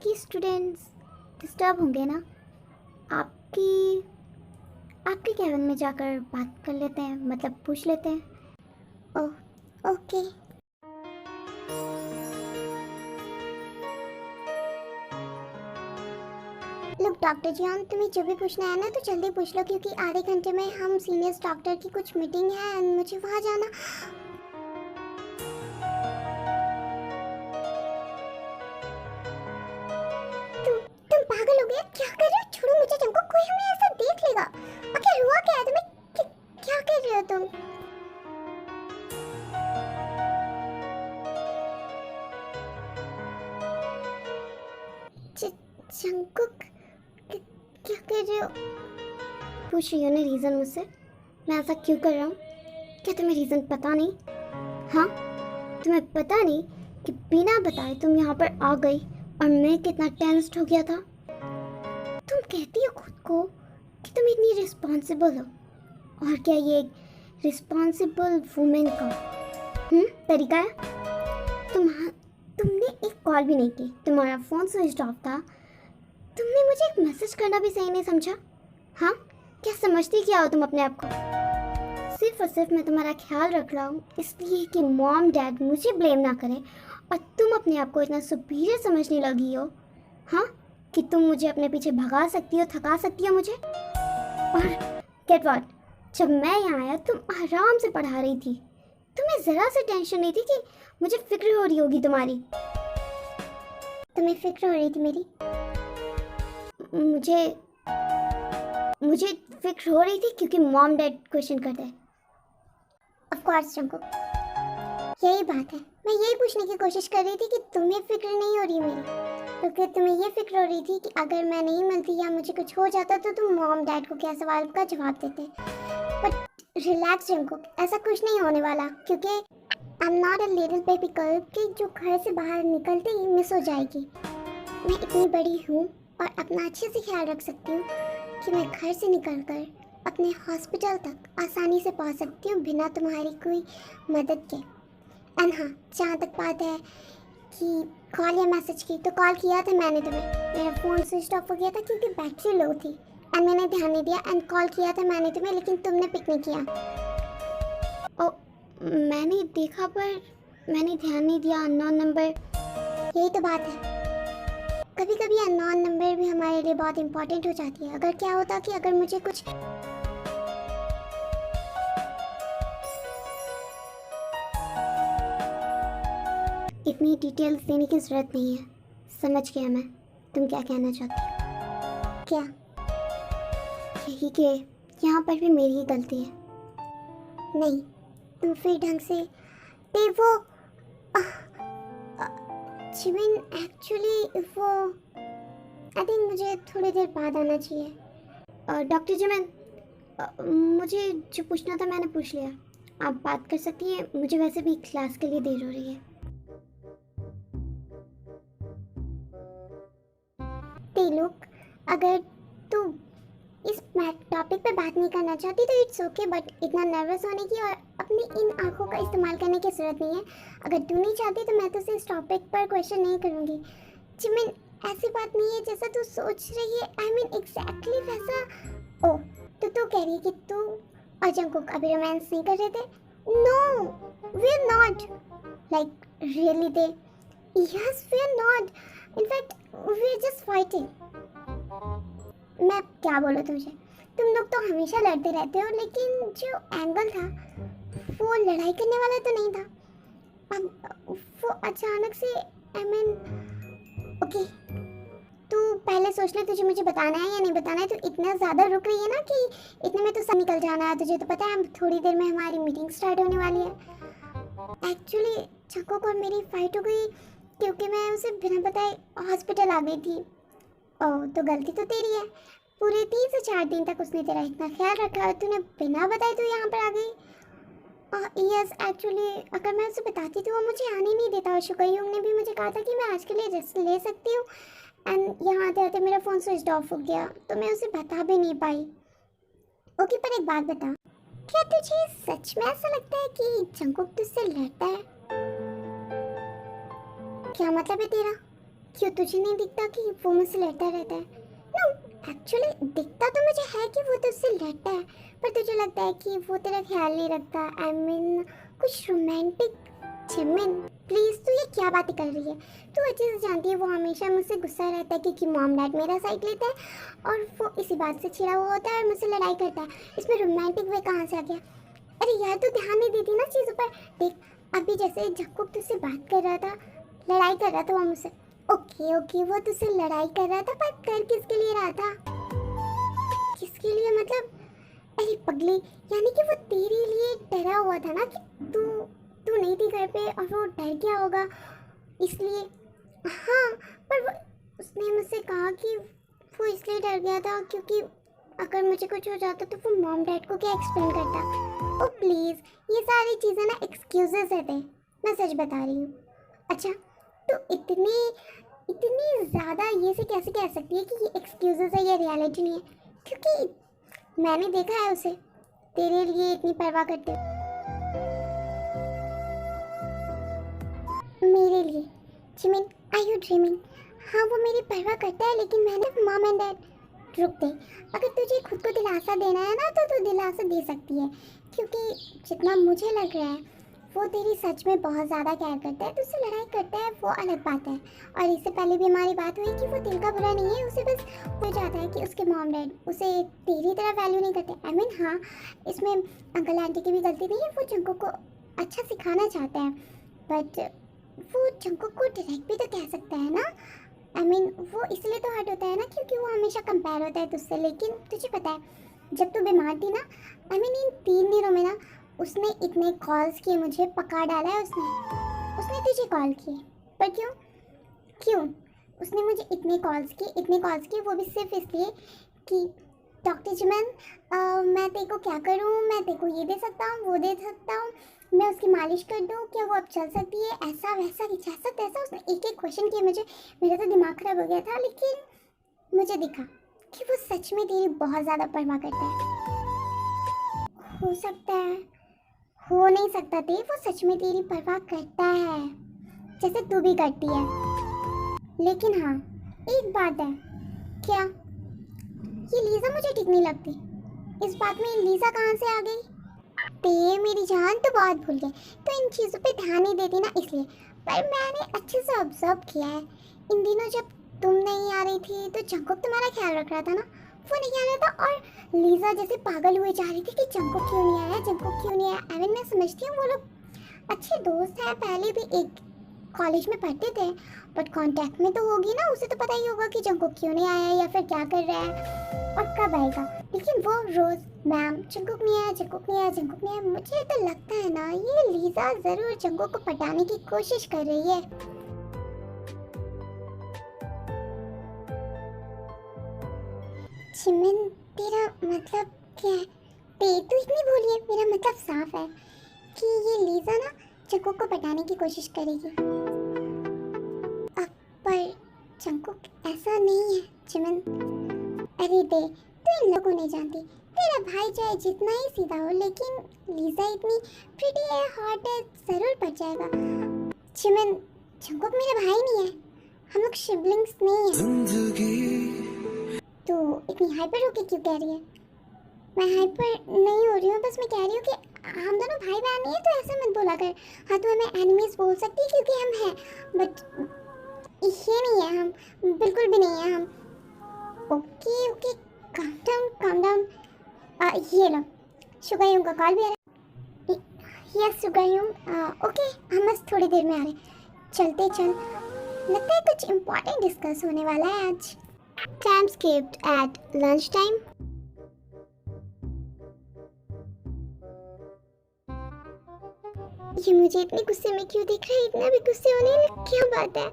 बाकी students disturb होंगे ना। आपकी आपके केबिन में जाकर बात कर लेते हैं, मतलब पूछ लेते हैं। ओह, ओके। लोग डॉक्टर जी, हम तुम्हें जो भी पूछना है ना तो जल्दी पूछ लो, क्योंकि आधे घंटे में हम सीनियर्स डॉक्टर की कुछ मीटिंग है एंड मुझे वहाँ जाना। तुम पागल हो गए? क्या कर रहे हो? छोड़ो मुझे जंको, कोई हमें ऐसा देख लेगा। आखिर हुआ क्या है तुम्हें? क्या कर रहे हो तुम? जंकुक, क्या कर रहे हो? पूछ रही हो ना रीज़न मुझसे, मैं ऐसा क्यों कर रहा हूँ? क्या तुम्हें रीज़न पता नहीं? हाँ, तुम्हें पता नहीं कि बिना बताए तुम यहाँ पर आ गई और मैं कितना टेंस्ड हो गया था। तुम कहती हो खुद को कि तुम इतनी रिस्पॉन्सिबल हो, और क्या ये एक रिस्पॉन्सिबल वुमेन का तरीका है? तुमने एक कॉल भी नहीं की, तुम्हारा फ़ोन स्विच ऑफ था, तुमने मुझे एक मैसेज करना भी सही नहीं समझा। हाँ, क्या समझती क्या हो तुम अपने आप को? सिर्फ और सिर्फ मैं तुम्हारा ख्याल रख रहा हूँ इसलिए कि मॉम डैड मुझे ब्लेम ना करें, और तुम अपने आप को इतना सुपीरियर समझने लगी हो, हाँ, कि तुम मुझे अपने पीछे भगा सकती हो, थका सकती हो मुझे। और गेट व्हाट, जब मैं यहाँ आया तुम आराम से पढ़ा रही थी, तुम्हें ज़रा सी टेंशन नहीं थी कि मुझे फिक्र हो रही होगी तुम्हारी। तुम्हें फिक्र हो रही थी मेरी? मुझे फिक्र हो रही थी क्योंकि मॉम डैड क्वेश्चन करते हैं। ऑफ कोर्स जंको, यही बात है। मैं यही पूछने की कोशिश कर रही थी कि तुम्हें फिक्र नहीं हो रही मेरी, क्योंकि तुम्हें ये फिक्र हो रही थी कि अगर मैं नहीं मिलती या मुझे कुछ हो जाता तो तुम मॉम डैड को क्या सवाल का जवाब देते। बट रिलैक्स जंको, ऐसा कुछ नहीं होने वाला, क्योंकि I am not a little baby girl कि जो घर से बाहर निकलते ही मिस हो जाएगी। मैं इतनी बड़ी हूँ और अपना अच्छे से ख्याल रख सकती हूँ कि मैं घर से निकलकर अपने हॉस्पिटल तक आसानी से पहुँच सकती हूँ बिना तुम्हारी कोई मदद के। एंड हाँ, जहाँ तक बात है कि कॉल या मैसेज की, तो कॉल किया था मैंने तुम्हें, मेरा फ़ोन स्विच ऑफ हो गया था क्योंकि बैटरी लो थी एंड मैंने ध्यान नहीं दिया, एंड कॉल किया था मैंने तुम्हें लेकिन तुमने पिक नहीं किया। ओ, मैंने देखा पर मैंने ध्यान नहीं दिया। अननोन नंबर, यही तो बात है, कभी कभी अननोन नंबर भी हमारे लिए बहुत इंपॉर्टेंट हो जाती है। अगर क्या होता कि अगर मुझे कुछ इतनी डिटेल्स देने की ज़रूरत नहीं है, समझ गया मैं तुम क्या कहना चाहती हो। क्या? यही कि यहाँ पर भी मेरी ही गलती है। नहीं, तुम फिर ढंग से वो जिमिन, एक्चुअली वो आई थिंक मुझे थोड़ी देर बाद आना चाहिए। डॉक्टर जिमिन, मुझे जो पूछना था मैंने पूछ लिया, आप बात कर सकती हैं, मुझे वैसे भी क्लास के लिए देर हो रही है। तेलुक, अगर तू इस टॉपिक पे बात नहीं करना चाहती तो इट्स ओके, बट इतना नर्वस होने की और अपनी इन आंखों का इस्तेमाल करने की ज़रूरत नहीं है। अगर तू नहीं चाहती तो मैं तुझसे इस टॉपिक पर क्वेश्चन नहीं करूँगी। जिमिन, ऐसी बात नहीं है जैसा तू सोच रही है, आई मीन एग्जैक्टली वैसा। ओ, तो तू कह रही है कि तू और जंकुक अभी रोमांस नहीं कर रहे थे? No, we are not, like really they, yes we are not, in fact we are just fighting. मैं क्या बोलूँ तुझे, तुम लोग तो हमेशा लड़ते रहते हो, लेकिन जो एंगल था वो लड़ाई करने वाला तो नहीं था। अब वो अचानक से, आई मीन ओके, तू पहले सोच ले तुझे मुझे बताना है या नहीं बताना है। तो इतना ज़्यादा रुक रही है ना कि इतने में तो सब निकल जाना है। तुझे तो पता है थोड़ी देर में हमारी मीटिंग स्टार्ट होने वाली है। एक्चुअली चक्को को मेरी फाइट हो गई क्योंकि मैं उसे बिना बताए हॉस्पिटल आ गई थी। ओह, तो गलती तो तेरी है, पूरे 3 से 4 दिन तक उसने तेरा इतना ख्याल रखा और तूने बिना बताए तो यहाँ पर आ गई। यस, एक्चुअली अगर मैं उसे बताती तो वो मुझे आने नहीं देता, और शुकैयुम ने भी मुझे कहा था कि मैं आज के लिए रेस्ट ले सकती हूँ, एंड यहाँ आते आते मेरा फ़ोन स्विच ऑफ हो गया तो मैं उसे बता भी नहीं पाई। ओके, पर एक बात बता, क्या तुझे सच में ऐसा लगता है कि जंकुक तुझसे लड़ता है? क्या मतलब है तेरा? क्यों तुझे नहीं दिखता कि वो मुझसे लड़ता रहता है? नो, एक्चुअली दिखता तो मुझे है कि वो तुझसे लड़ता है, पर तुझे लगता है कि वो तेरा ख्याल नहीं रखता। आई मीन कुछ रोमांटिक। जिमिन प्लीज, तू ये क्या बातें कर रही है? तू अच्छे से जानती है वो हमेशा मुझसे गुस्सा रहता है क्योंकि मॉम डैड मेरा साइड लेता है और वो इसी बात से चिढ़ा हुआ होता है और मुझसे लड़ाई करता है। इसमें रोमांटिक वे कहाँ से आ गया? अरे यार, तू ध्यान नहीं देती ना चीज़ों पर। देख, अभी जैसे जक्कुब तुझसे बात कर रहा था, लड़ाई कर रहा था वो मुझसे। ओके ओके, वो तुझसे लड़ाई कर रहा था, पर कर किसके लिए रहा था? किसके लिए मतलब? अरे पगली, यानी कि वो तेरे लिए डरा हुआ था ना कि तू तू नहीं थी घर पे और वो डर गया होगा इसलिए। हाँ, पर वो उसने मुझसे कहा कि वो इसलिए डर गया था क्योंकि अगर मुझे कुछ हो जाता तो वो मॉम डैड को क्या एक्सप्लेन करता। ओ प्लीज़, ये सारी चीज़ें ना एक्सक्यूजेस है थे, मैं सच बता रही हूँ। अच्छा, तो इतनी इतनी ज़्यादा ये से कैसे कह सकती है कि ये एक्सक्यूजेस है, ये रियलिटी नहीं है? क्योंकि मैंने देखा है उसे तेरे लिए इतनी परवाह करते हुए। मेरे लिए? Jimin, are you dreaming? हाँ, वो मेरी परवाह करता है, लेकिन मैंने मॉम एंड डैड। रुक दे, अगर तुझे खुद को दिलासा देना है ना तो तू दिलासा दे सकती है, क्योंकि जितना मुझे लग रहा है वो तेरी सच में बहुत ज़्यादा केयर करता है। तुझसे लड़ाई करता है वो अलग बात है, और इससे पहले भी हमारी बात हुई कि वो दिल का बुरा नहीं है, उसे बस हो जाता है कि उसके मॉम डैड उसे तेरी तरह वैल्यू नहीं करते। आई मीन हाँ, इसमें अंकल आंटी की भी गलती नहीं है, वो जंको को अच्छा सिखाना चाहते हैं, बट वो जंकुक को डायरेक्ट भी तो कह सकता है ना। आई मीन वो इसलिए तो हर्ट होता है ना क्योंकि वो हमेशा कंपेयर होता है तुझसे। लेकिन तुझे पता है जब तू बीमार थी ना, आई मीन इन 3 दिनों में ना उसने इतने कॉल्स किए, मुझे पका डाला है उसने। उसने तुझे कॉल किए, पर क्यों? क्यों उसने मुझे इतने कॉल्स किए, वो भी सिर्फ इसलिए कि डॉक्टर जिमन, मैं तेरे को क्या करूँ, मैं तेरे को ये दे सकता हूँ, वो दे सकता हूँ, मैं उसकी मालिश कर दूँ, क्या वो अब चल सकती है, ऐसा वैसा जैसा तैसा। उसने एक एक क्वेश्चन किए मुझे। मेरा तो दिमाग खराब हो गया था, लेकिन मुझे दिखा कि वो सच में तेरी बहुत ज़्यादा परवाह करता है। हो सकता है, हो नहीं सकता थे, वो सच में तेरी परवाह करता है जैसे तू भी करती है। लेकिन हाँ, एक बात है। क्या? ये लीज़ा मुझे ठीक नहीं लगती। इस बात में लीज़ा कहाँ से आ गई? ते मेरी जान तो बहुत भूल गए, तो इन चीज़ों पे ध्यान नहीं देती ना इसलिए। पर मैंने अच्छे से ऑब्जर्व किया है, इन दिनों जब तुम नहीं आ रही थी तो जंकुक तुम्हारा ख्याल रख रहा था ना। वो नहीं आ रहा था और लीज़ा जैसे पागल हुए जा रही थी कि जंकुक क्यों नहीं आया, जंकुक क्यों नहीं आया। आई मीन मैं समझती हूँ वो लोग अच्छे दोस्त हैं, पहले भी एक कॉलेज में पढ़ते थे, बट कांटेक्ट में तो होगी ना, उसे तो पता ही होगा कि जंकुक क्यों नहीं आया या फिर क्या कर रहा है और कब आएगा। लेकिन वो रोज मैम जंकुक नहीं आया, जंकुक नहीं आया, जंकुक नहीं आया। मुझे तो लगता है ना ये लीजा जरूर जंकुक को पटाने की कोशिश कर रही है। जिमिन, तेरा मतलब क्या है? तू इतनी भूली है, मेरा मतलब साफ है कि ये लीजा ना जंकुक को पटाने की कोशिश करेगी। पर जंकुक ऐसा नहीं है जिमिन। अरे दे, तू इन लोगों को नहीं जानती। तेरा भाई चाहे जितना ही सीधा हो, लेकिन लीजा इतनी प्रिटी है, हॉट है, जरूर पट जाएगा। जिमिन, जंकुक मेरा भाई नहीं है, हम लोग सिबलिंग्स नहीं हैं। तू इतनी हाइपर होके क्यों कह रही है? मैं हाइपर नहीं हो रही हूँ, बस मैं कह रही हूँ कि हम दोनों भाई बहन नहीं है, तो ऐसा मत बोला कर। हाँ, तो हमें एनिमीज बोल सकती है क्योंकि हम हैं, बट ये नहीं है, हम बिल्कुल भी नहीं है हम। Okay okay, calm down calm down. ये लो, शुगायुम का कॉल भी आ रहा है। यस शुगायुम, ओके हम बस थोड़ी देर में आ रहे। चलते चल, लगता है कुछ इम्पोर्टेंट डिस्कस होने वाला है आज। Time skipped at lunch time. ये मुझे इतने गुस्से में क्यों दिख रहा है? इतना भी गुस्से होने में क्या बात है?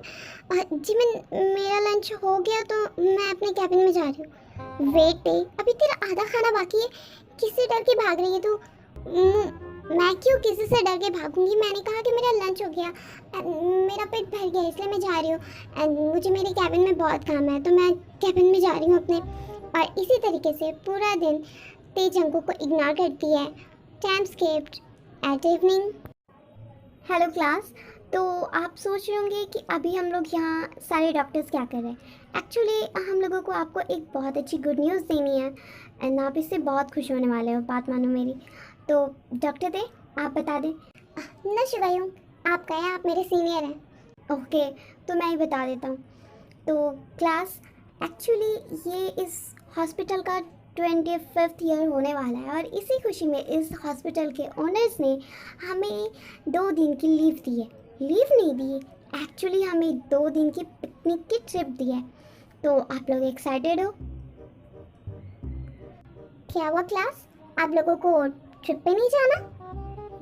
जी मेरा लंच हो गया तो मैं अपने कैबिन में जा रही हूँ। वेट डे, अभी तेरा आधा खाना बाकी है, किससे डर के भाग रही है तू? मैं क्यों किसी से डर के भागूंगी? मैंने कहा कि मेरा लंच हो गया, मेरा पेट भर गया, इसलिए मैं जा रही हूँ। एंड मुझे मेरे कैबिन में बहुत काम है, तो मैं कैबिन में जा रही हूँ अपने। और इसी तरीके से पूरा दिन तेज अंकों को इग्नोर करती है। Time skipped at evening. Hello class, तो आप सोच रहे होंगे कि अभी हम लोग यहाँ सारे डॉक्टर्स क्या कर रहे हैं। एक्चुअली हम लोगों को आपको एक बहुत अच्छी गुड न्यूज़ देनी है एंड आप इससे बहुत खुश होने वाले हो, बात मानो मेरी। तो डॉक्टर दे, आप बता दें। न शिवायु, आप कहें, आप मेरे सीनियर हैं। ओके, तो मैं ही बता देता हूँ। तो क्लास, एक्चुअली ये इस हॉस्पिटल का 25th ईयर होने वाला है और इसी खुशी में इस हॉस्पिटल के ओनर्स ने हमें 2 दिन की लीव दी है। लीव नहीं दी, एक्चुअली हमें 2 दिन की पिकनिक की ट्रिप दी है। तो आप लोग एक्साइटेड हो? क्या हुआ क्लास, आप लोगों को ट्रिप पे नहीं जाना?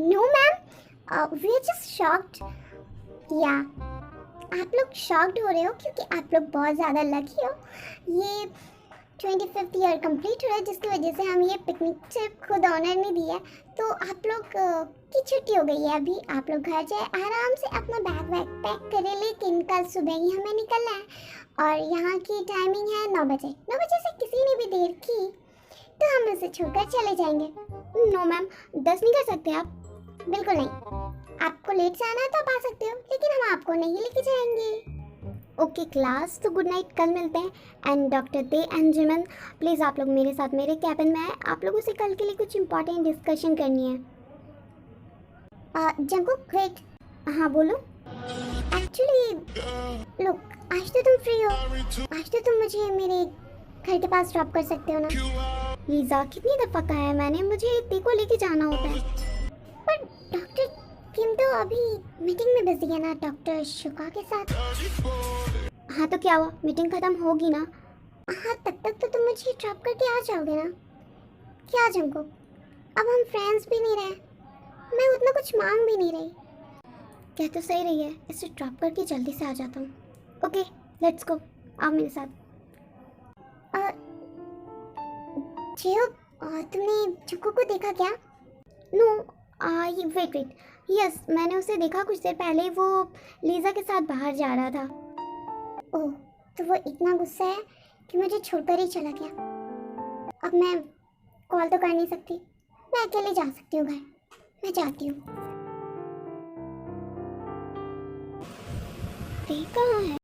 No ma'am, we are just shocked. या आप लोग शॉक्ड हो रहे हो क्योंकि आप लोग बहुत ज़्यादा लकी हो। ये 25th ईयर कंप्लीट हो रहा है जिसकी वजह से हम ये पिकनिक ट्रिप खुद ऑनर ने दी है। तो आप लोग की छुट्टी हो गई है, अभी आप लोग घर जाए आराम से, अपना बैग वैग पैक करें, लेकिन कल सुबह ही हमें निकलना है और यहाँ की टाइमिंग है 9 बजे। 9 बजे से किसी ने भी देर की तो हम उसे छोड़कर चले जाएंगे। नो मैम, 10 नहीं कर सकते आप? बिल्कुल नहीं, आपको लेट से आना है तो आप आ सकते हो, लेकिन हम आपको नहीं लेके जाएंगे। ओके क्लास, तो गुड नाइट, कल मिलते हैं। एंड डॉक्टर दे एंड जिमन, प्लीज़ आप लोग मेरे साथ मेरे कैबिन में आए, आप लोगों से कल के लिए कुछ इंपॉर्टेंट डिस्कशन करनी है। जंकुक वेट, हाँ बोलो। एक्चुअली लुक, आज तो तुम फ्री हो, आज तो तुम मुझे मेरे घर के पास ड्रॉप कर सकते हो ना? लीजा, कितनी दफ़ा कहा है मैंने, मुझे देखो लेके जाना होता है। पर डॉक्टर किम तो अभी मीटिंग में बिजी है ना डॉक्टर शुका के साथ। हाँ तो क्या हुआ, मीटिंग ख़त्म होगी ना? हाँ, तब तक तो तुम मुझे ड्रॉप करके आ जाओगे ना? क्या जंको, अब हम फ्रेंड्स भी नहीं रहे, मैं उतना कुछ मांग भी नहीं रही। क्या तो सही रही है, इसे ड्रॉप करके जल्दी से आ जाता हूँ। ओके लेट्स गो, आओ मेरे साथ। जियो, तुमने चुक्कू को देखा क्या? नो, ये वेट, यस मैंने उसे देखा कुछ देर पहले, वो लीजा के साथ बाहर जा रहा था। ओह, तो वो इतना गुस्सा है कि मुझे छोड़कर ही चला गया। अब मैं कॉल तो कर नहीं सकती, मैं अकेले जा सकती हूँ घर, मैं जाती हूँ। कहाँ है?